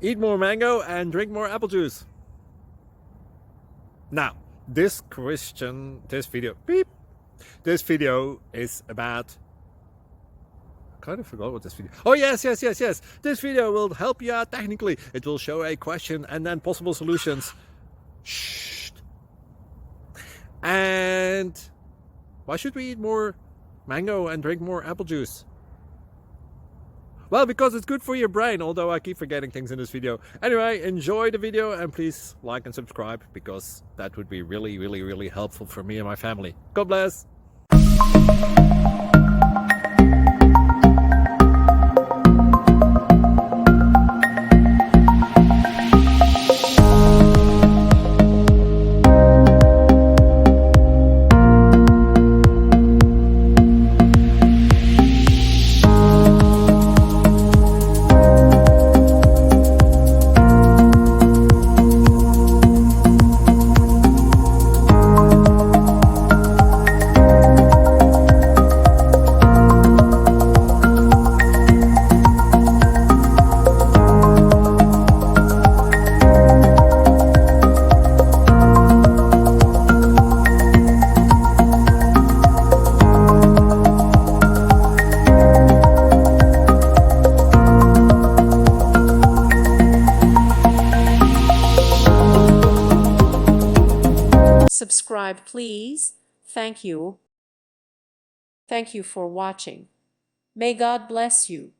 eat more mango and drink more apple juice. Now, this video is about, I kind of forgot what this video. Oh yes. This video will help you out technically. It will show a question and then possible solutions. Shh. And why should we eat more mango and drink more apple juice? Well, because it's good for your brain, although I keep forgetting things in this video. Anyway, enjoy the video and please like and subscribe, because that would be really helpful for me and my family. God bless. Subscribe, please. Thank you. Thank you for watching. May God bless you.